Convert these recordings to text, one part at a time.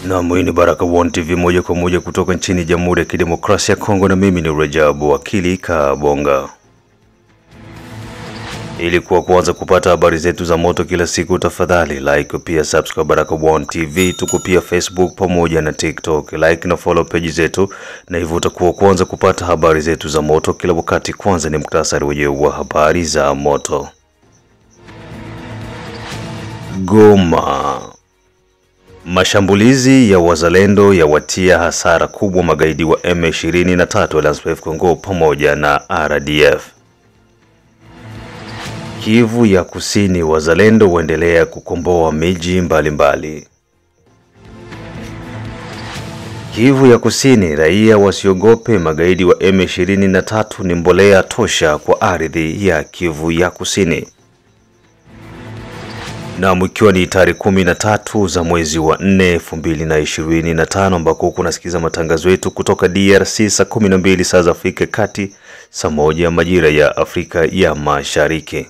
Naam, hii ni Baraka1 TV moja kwa moja kutoka nchini Jamhuri ya Kidemokrasia ya Kongo, na mimi ni Rajabu Wakili Kabonga. Ili kuanza kupata habari zetu za moto kila siku, tafadhali like pia subscribe Baraka1 TV. Tuko pia Facebook pamoja na TikTok. Like na follow page zetu, na hivyo utakuwa kwanza kupata habari zetu za moto kila wakati. Kwanza ni muktasari wa habari za moto. Goma. Mashambulizi ya wazalendo yawatia hasara kubwa magaidi wa M23 Alliance Congo pamoja na RDF. Kivu ya Kusini, wazalendo waendelea kukomboa miji mbalimbali. Kivu ya Kusini, raia wasiogope magaidi wa M23, ni mbolea tosha kwa ardhi ya Kivu ya Kusini. Na mkiwa ni tarehe 13 za mwezi wa 4 2025, ambako kunasikiza matangazo yetu kutoka DRC saa 12 saa za Afrika Kati, saa 1 majira ya Afrika ya Mashariki.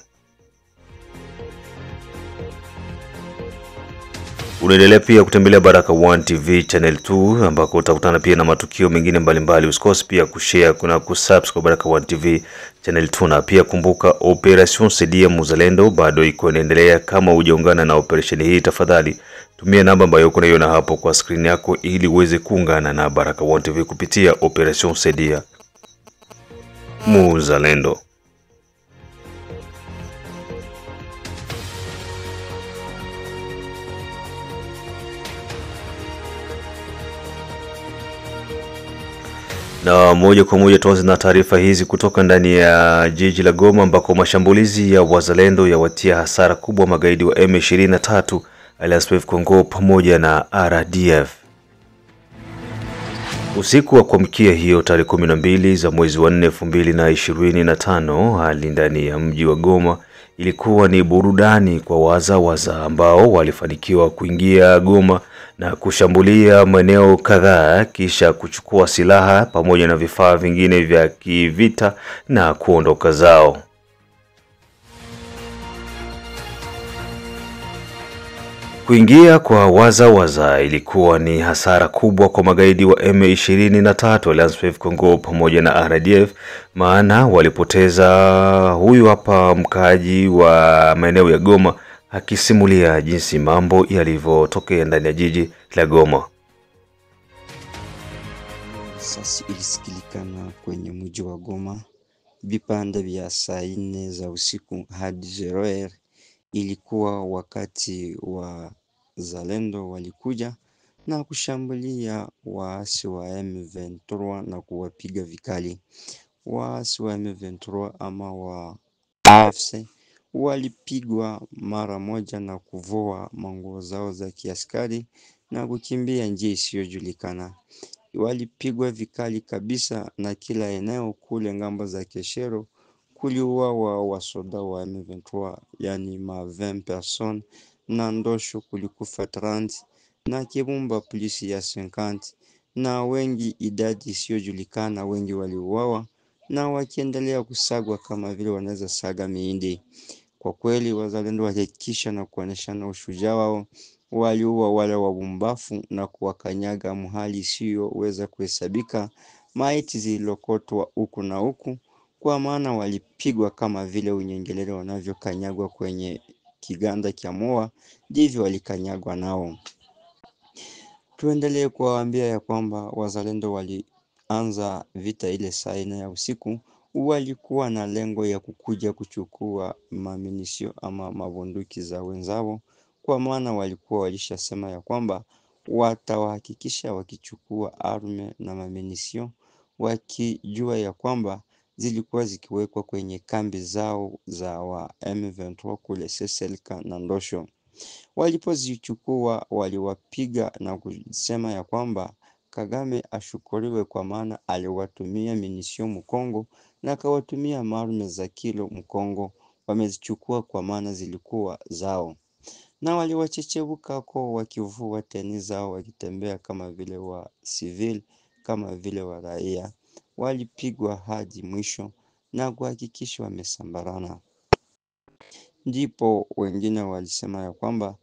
Unaendelea pia kutembelea Baraka1 TV channel 2, ambako utakutana pia na matukio mengine mbalimbali. Usikose pia kushare na kusubscribe Baraka1 TV channel 2, na pia kumbuka Operation Saidia Muzalendo bado iko inaendelea. Kama hujaungana na operation hii, tafadhali tumia namba ambayo uko nayo hapo kwa screen yako ili uweze kuungana na Baraka1 TV kupitia Operation Saidia Muzalendo. Na moja kwa moja tuanze na taarifa hizi kutoka ndani ya jiji la Goma, ambako mashambulizi ya wazalendo yawatia hasara kubwa magaidi wa M23 Alliance Congo pamoja na RDF. Usiku wa kuamkia hiyo tarehe 12 za mwezi wa 4 2025, hali ndani ya mji wa Goma ilikuwa ni burudani kwa wazawaza ambao walifanikiwa kuingia Goma na kushambulia maeneo kadhaa, kisha kuchukua silaha pamoja na vifaa vingine vya kivita na kuondoka zao. Kuingia kwa wazawaza ilikuwa ni hasara kubwa kwa magaidi wa M23 Alliance Congo pamoja na RDF, maana walipoteza. Huyu hapa mkaaji wa maeneo ya Goma akisimulia jinsi mambo yalivyotokea ndani ya jiji la Goma. Sasa ilisikilikana kwenye mji wa Goma vipande vya saa 4 za usiku hadi 0h. Ilikuwa wakati wa zalendo walikuja na kushambulia waasi wa M23 na kuwapiga vikali. Waasi wa M23 ama wa AFC walipigwa mara moja na kuvua manguo zao za kiaskari na kukimbia njia isiyojulikana. Walipigwa vikali kabisa, na kila eneo kule ngambo za Keshero kuliuawa wasoda wa M23, yani ma 20 personnes, na Ndosho kulikufa 30, na Kibumba polisi ya 50, na wengi idadi isiyojulikana, wengi waliuawa na wakiendelea kusagwa kama vile wanaweza saga miindi. Kwa kweli wazalendo walihakikisha na kuoneshana ushujaa wao, waliua wale wabumbafu na kuwakanyaga mahali isiyoweza kuhesabika. Maiti zilokotwa huku na huku, kwa maana walipigwa kama vile unyengelele wanavyokanyagwa kwenye kiganda cha moa, ndivyo walikanyagwa nao. Tuendelee kuwaambia ya kwamba wazalendo walianza vita ile saa 4 ya usiku, walikuwa na lengo ya kukuja kuchukua maminisio ama mabunduki za wenzao, kwa maana walikuwa walishasema ya kwamba watawahakikisha wakichukua arme na maminisio, wakijua ya kwamba zilikuwa zikiwekwa kwenye kambi zao za wa M23 kule Seselka na Ndosho. Walipozichukua waliwapiga na kusema ya kwamba Kagame ashukuriwe, kwa maana aliwatumia minisio Mkongo na akawatumia marume za kilo Mkongo. Wamezichukua kwa maana zilikuwa zao, na waliwachechebuka kwa wakivua teni zao, wakitembea kama vile wa civil, kama vile wa raia. Walipigwa hadi mwisho na kuhakikisha wamesambarana. Ndipo wengine walisema ya kwamba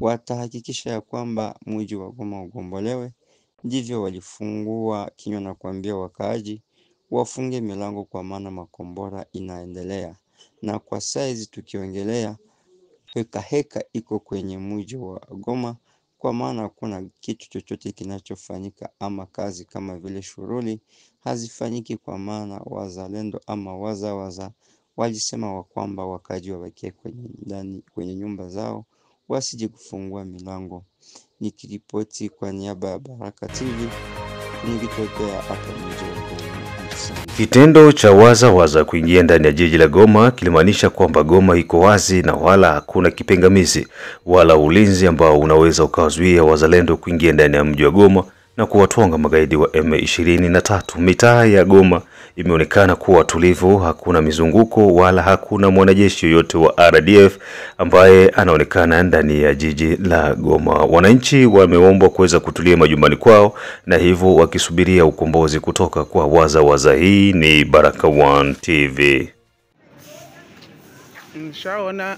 watahakikisha ya kwamba mji wa Goma ugombolewe. Ndivyo walifungua kinywa na kuambia wakaaji wafunge milango kwa maana makombora inaendelea. Na kwa saizi tukiongelea heka iko kwenye mji wa Goma, kwa maana hakuna kitu chochote kinachofanyika ama kazi kama vile shughuli hazifanyiki, kwa maana wazalendo ama wazawaza walisema kwamba wakaaji wabakie kwenye nyumba zao wasije kufungua milango. Nikiripoti kwa niaba ya Baraka TV, nikitokea hapa mji wa Goma. Kitendo cha wazawaza kuingia ndani ya jiji la Goma kilimaanisha kwamba Goma iko wazi na wala hakuna kipingamizi wala ulinzi ambao unaweza ukawazuia wazalendo kuingia ndani ya mji wa Goma na kuwatwanga magaidi wa M23. Mitaa ya Goma imeonekana kuwa tulivu, hakuna mizunguko wala hakuna mwanajeshi yoyote wa RDF ambaye anaonekana ndani ya jiji la Goma. Wananchi wameombwa kuweza kutulia majumbani kwao na hivyo wakisubiria ukombozi kutoka kwa wazawaza. Hii ni Baraka One TV. Mshaona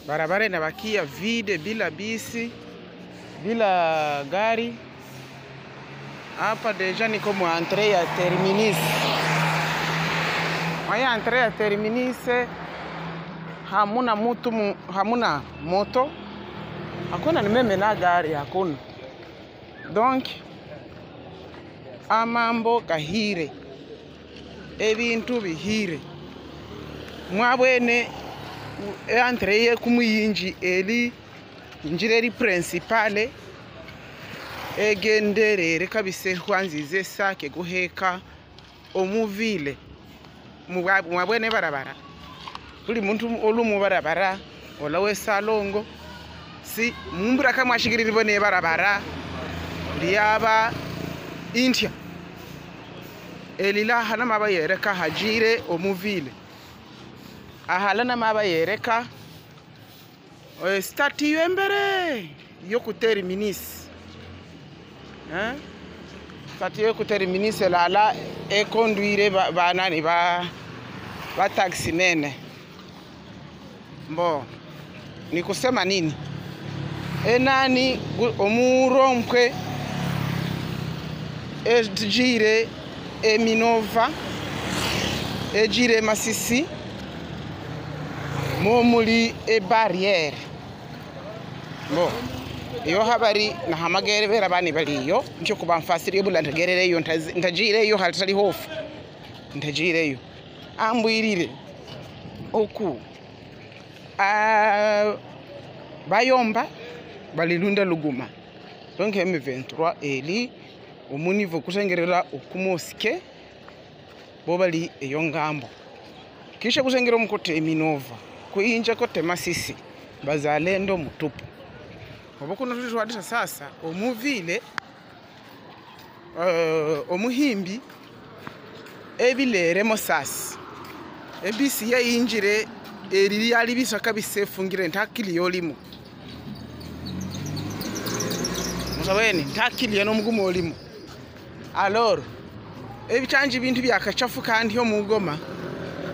barabara inabakia vide, bila bisi, bila gari. Hapa deja niko mu entrée ya terminus. Maya entrée ya terminus hamuna mtu, hamuna moto, hakuna nimeme na gari, hakuna. Donc amambo kahire, ebintu bihire. Mwabwene entrée ye kumuyinji eli njireri principale egenderere kabise kwanzize sake guheka omuvile mwabwene barabara. Buli muntu olumu barabara ola wesalongo si mumbura kamwashigirira bone barabara liyaba India elila hana mabayereka hajire omuvile ahalana mabayereka stati yembere yo kuterminis stati yo kuterminis la e conduire banani ba taxi nene. Mbo ni kusema nini? Enani omurompwe ejire Minova ejire Masisi momuli barriere. Mbo iyo habari na hamagere bera bani baliyo ncho kubamfasiriye bulantegerere yo ntajire yo hatali hofu ntajire yo ambwirire oku bayomba balilunda luguma. Donc M23 eli omunivo kusengerera okumoske bobali eyo ngambo kisha kusengera omukote Minova kuinja kote Masisi bazalendo mutupu. Obokuno tutwadisa sasa omuvile omuhimbi ebilere Mosasi ebisi ya injire eriri yali bisa kabise fungire ntakili yolimu musabeni ntakili ya nomugumo olimu. Alors ebichanji bintu byakachafu kandi yo mugoma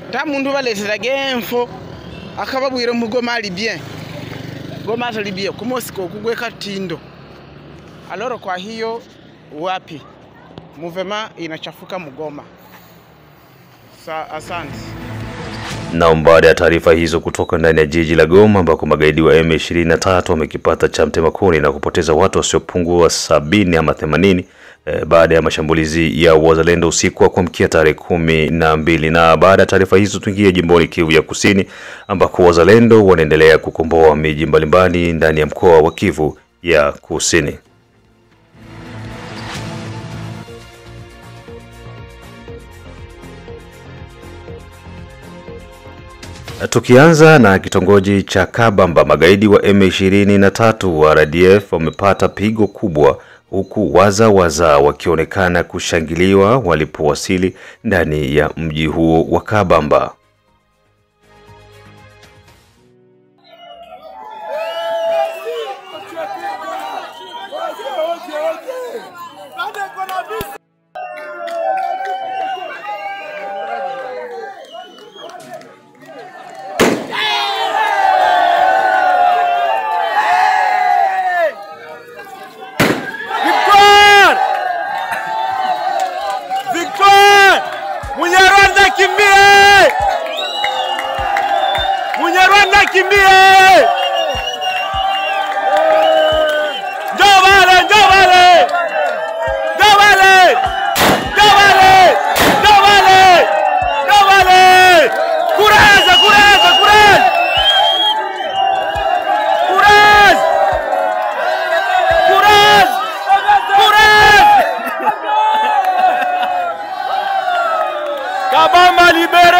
nta mundu baletera genfo akababwira mugoma ali bien Goma ali bien kumosiko kugweka tindo. Alors kwa hiyo wapi movement inachafuka mugoma. Asante. Na baada ya taarifa hizo kutoka ndani ya jiji la Goma ambako magaidi wa M23 wamekipata cha mtemakuni na kupoteza watu wasiopungua 70 ama 80 baada ya mashambulizi ya wazalendo usiku wa kuamkia tarehe 12. Na baada ya taarifa hizo tuingie jimboni Kivu ya Kusini ambako wazalendo wanaendelea kukomboa miji mbalimbali ndani ya mkoa wa Kivu ya Kusini. Tukianza na kitongoji cha Kabamba, magaidi wa M23 wa RDF wamepata pigo kubwa huku wazawaza wakionekana kushangiliwa walipowasili ndani ya mji huo wa Kabamba.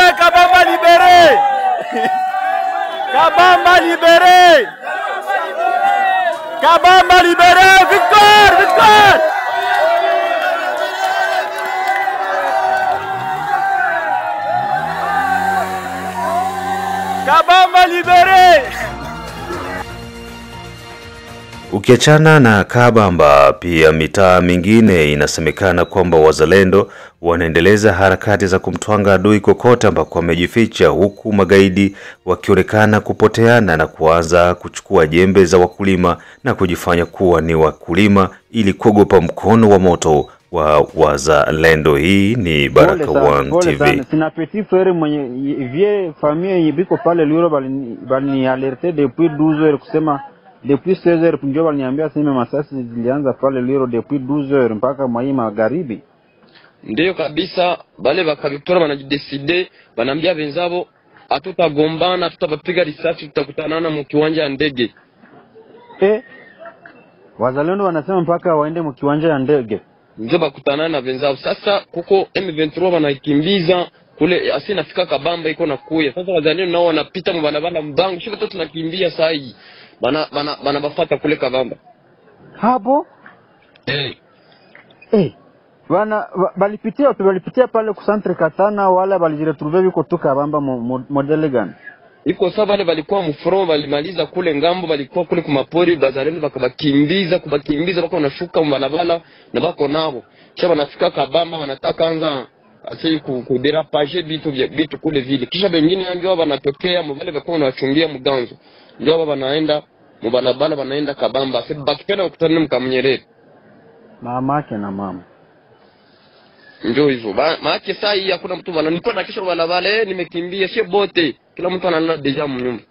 libéré, Kabamba libéré. Kabamba libéré. Kabamba libéré, victoire, victoire. Kabamba libéré. Ukiachana na Kabamba, pia mitaa mingine inasemekana kwamba wazalendo wanaendeleza harakati za kumtwanga adui kokote ambako wamejificha, huku magaidi wakionekana kupoteana na kuanza kuchukua jembe za wakulima na kujifanya kuwa ni wakulima ili kuogopa mkono wa moto wa wazalendo. Hii ni Baraka One TV. Sina petit frère mwenye vie famille yibiko pale Lwiro bali alerte depuis 12 heures kusema depuis 16 heures punjo waliniambia sema masasi zilianza pale Lwiro depuis 12 heures mpaka mwai magharibi. Ndio kabisa, bale bakabitora wanajideside banambia benzabo hatutagombana, tutabapiga risasi, tutakutanana mu kiwanja ya ndege. Wazalendo wanasema mpaka waende mu kiwanja ya ndege. Ndio bakutanana na benzabo. Sasa kuko M23 wanakimbiza kule asinafika Kabamba iko na kuya. Sasa wazalendo nao wanapita mbanabana mbangu, sio watoto tunakimbia saa hii. Bana bafata kule Kabamba. Hapo? Balipitia pale ku centre Katana wala balijiretrouver biko tu Kabamba modele gani? Iko sawa, wale walikuwa mfront walimaliza kule ngambo, walikuwa kule kumapori, bazalendo bakabakimbiza bako wanashuka mbanabala na bako nabo. Kisha wanafika Kabamba wanataka anza asili kuderapager bitu kule vile. Kisha wengine ndio wanatokea mbele bako wanachungia mganzo. Ndio wanaenda mbanabala wanaenda Kabamba. Sasa bakipenda kukutana mkamnyerere. Mamake na mama. Ndio hivyo. Maana saa hii hakuna mtu wananipa na kisha wale nimekimbia sio bote. Kila mtu analala deja mnyumba.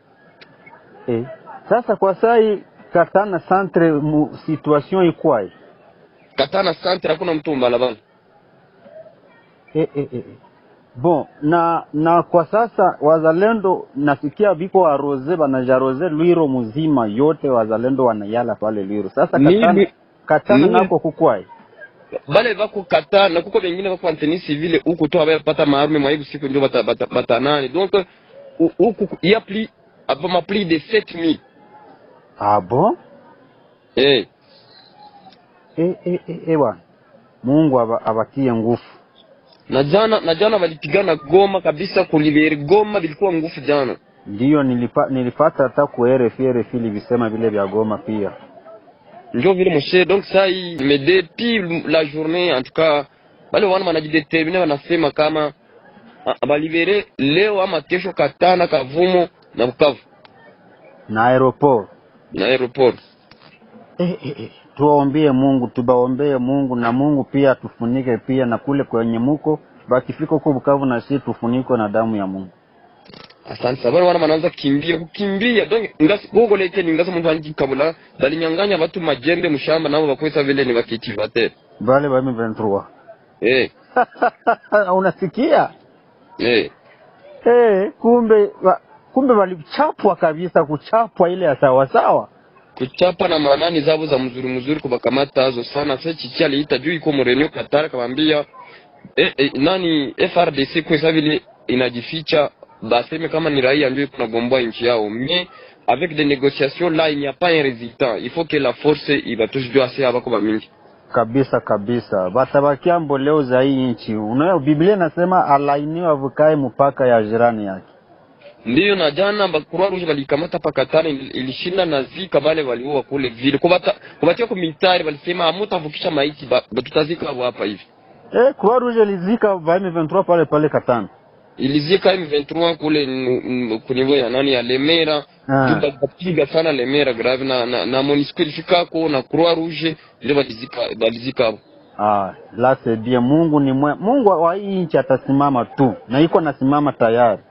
Sasa kwa saa hii Katana centre situation ikwai. Katana centre hakuna mtu mbalabala. Bon, na kwa sasa wazalendo nasikia biko arose banajarose Lwiro mzima yote wazalendo wanayala pale Lwiro. Sasa Katana nako kukwai. Bale bako Katana kuko wengine bako anteni civile huko tu abapata maarme maibu siku ndio batanani. Donc huko il y a plus à plus de 7000. Ah bon? Bwana. Mungu abatie nguvu. Na jana walipigana Goma kabisa, kuliberi Goma bilikuwa nguvu jana. Ndio nilipata hata ku RFI visema vile vya Goma pia. Ndio vile mshe, donc ça il depuis la journée en tout cas bale wana wanajideterminer wanasema kama balibere leo ama kesho Katana, Kavumo na Bukavu na aeroport. Tuombee Mungu, tubaombee Mungu na Mungu pia tufunike pia na kule kwenye muko bakifika huko Bukavu na sisi tufuniko na damu ya Mungu. Asante sana. Wana wanaanza kukimbia. Donc ngasi gogo lete ni ngasi mtu anji kabula balinyanganya watu majembe mshamba nao bakwesa vile ni wakitivate. Bale ba M23. Unasikia? Kumbe walichapwa kabisa, kuchapwa ile ya sawa. Kuchapa na manani zabo za mzuri kubakamata hazo sana. Sasa chichi aliita juu iko mrenyo Katara kamwambia nani FRDC kwa sababu vile inajificha baseme kama ni raia ndio kunagomboa nchi yao. Mais avec des négociations là il n'y a pas un résultat. Il faut que la force iba toujours assez abako bamingi. Kabisa. Batabakia mboleo za hii nchi. Unayo Biblia nasema alainiwa vukae mpaka ya jirani yake. Ndiyo, na jana Croix Rouge walikamata Pakatana ilishinda na zika bale waliua kule vile. Kubatia kwa militari walisema hamutavukisha maiti tutazika hapa hivi. Croix Rouge ilizika M23 pale Katana. Ilizika M23 kule kunivo ya nani ya Lemera. Tukapiga sana Lemera grave na MONUSCO ilifika kwa na Croix Rouge ndio walizika hapo. La c'est bien. Mungu ni Mungu wa hii nchi atasimama tu. Na iko nasimama tayari.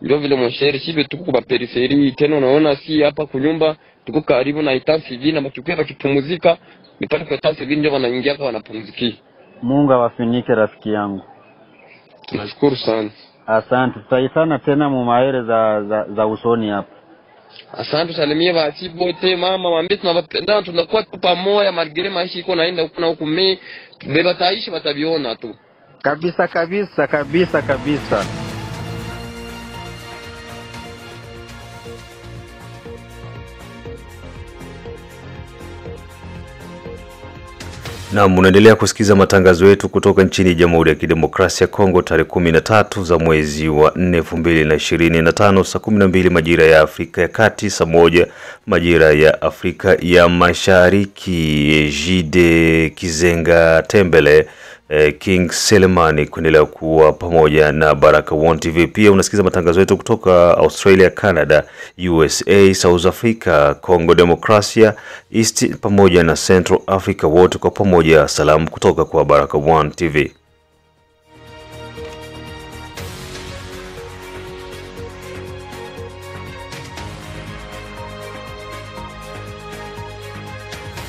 Ndio vile msheri sibe tuko kwa periferi tena unaona si hapa kunyumba tuko karibu na Etat Civil na matukio yakipumzika mipaka kwa Etat Civil ndio wanaingia hapa wanapumzikia. Mungu awafinike rafiki yangu. Nashukuru sana. Asante. Tutaitana tena mumaere za usoni hapa. Asante, salimia basi bote mama waambie tunawapenda tunakuwa tu pamoja malgré maisha iko naenda huko na huko beba taishi wataviona tu. Kabisa kabisa kabisa kabisa. Na mnaendelea kusikiza matangazo yetu kutoka nchini Jamhuri ya Kidemokrasia ya Kongo, tarehe 13 za mwezi wa 4 2025, saa 12 majira ya Afrika ya Kati, saa 1 majira ya Afrika ya Mashariki. Jide Kizenga Tembele, King Selemani kuendelea kuwa pamoja na Baraka One TV. Pia unasikiza matangazo yetu kutoka Australia, Canada, USA, South Africa, Congo Demokrasia, East pamoja na Central Africa, wote kwa pamoja. Salamu kutoka kwa Baraka One TV.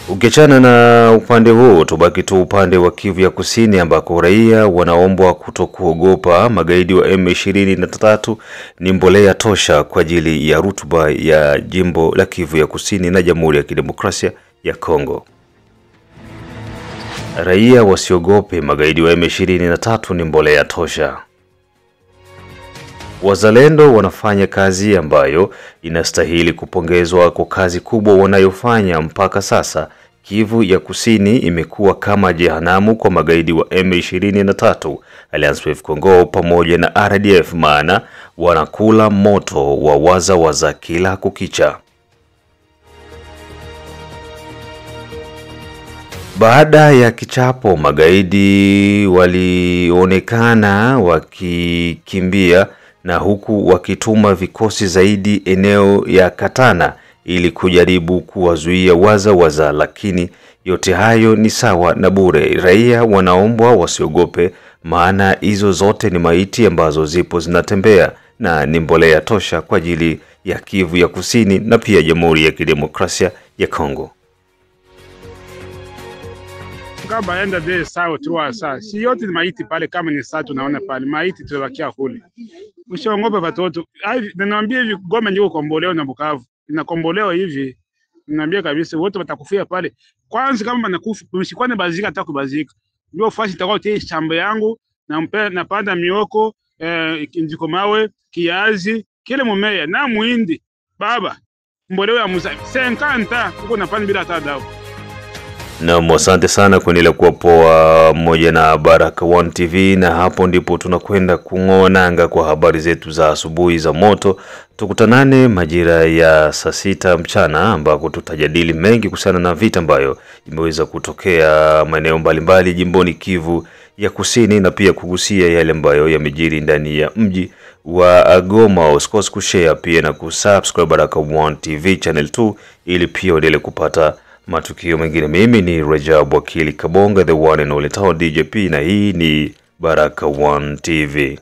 Ukiachana na upande huo, tubaki tu upande wa Kivu ya Kusini ambako raia wanaombwa kutokuogopa magaidi wa M23 ni mbolea tosha kwa ajili ya rutuba ya jimbo la Kivu ya Kusini na Jamhuri ya Kidemokrasia ya Kongo. Raia wasiogope magaidi wa M23 ni mbolea tosha. Wazalendo wanafanya kazi ambayo inastahili kupongezwa kwa kazi kubwa wanayofanya mpaka sasa. Kivu ya Kusini imekuwa kama jehanamu kwa magaidi wa M23, Alliance with Congo pamoja na RDF, maana wanakula moto wa waza kila kukicha. Baada ya kichapo, magaidi walionekana wakikimbia na huku wakituma vikosi zaidi eneo ya Katana ili kujaribu kuwazuia waza, lakini yote hayo ni sawa na bure. Raia wanaombwa wasiogope, maana hizo zote ni maiti ambazo zipo zinatembea na ni mbolea tosha kwa ajili ya Kivu ya Kusini na pia Jamhuri ya Kidemokrasia ya Kongo. Kama enda de sawa tu saa. Si yote ni maiti pale, kama ni saa tunaona pale maiti tunabakia kule. Mshongope watoto. Ninaambia hivi Goma ndio komboleo na Bukavu. Inakombolewa hivi. Ninaambia kabisa wote watakufia pale. Kwanza kama wanakufa mshikwane bazika hata kubazika. Ndio fasi itakao tie shamba yangu na napanda mioko, njiko mawe, kiazi, kile mumea na muhindi. Baba, mboleo ya Musa 50 uko napanda bila hata dawa. Na asante sana kuendelea kuwa poa mmoja na Baraka One TV, na hapo ndipo tunakwenda kung'oa nanga kwa habari zetu za asubuhi za moto. Tukutanane majira ya saa 6 mchana ambako tutajadili mengi kuhusiana na vita ambayo imeweza kutokea maeneo mbalimbali jimboni Kivu ya Kusini, na pia kugusia yale ambayo yamejiri ndani ya mji wa Goma. Usikose kushare pia na kusubscribe Baraka One TV channel 2 ili pia uendelee kupata matukio mengine. Mimi ni Rajab Wakili Kabonga, the one and only town DJP, na hii ni Baraka One TV.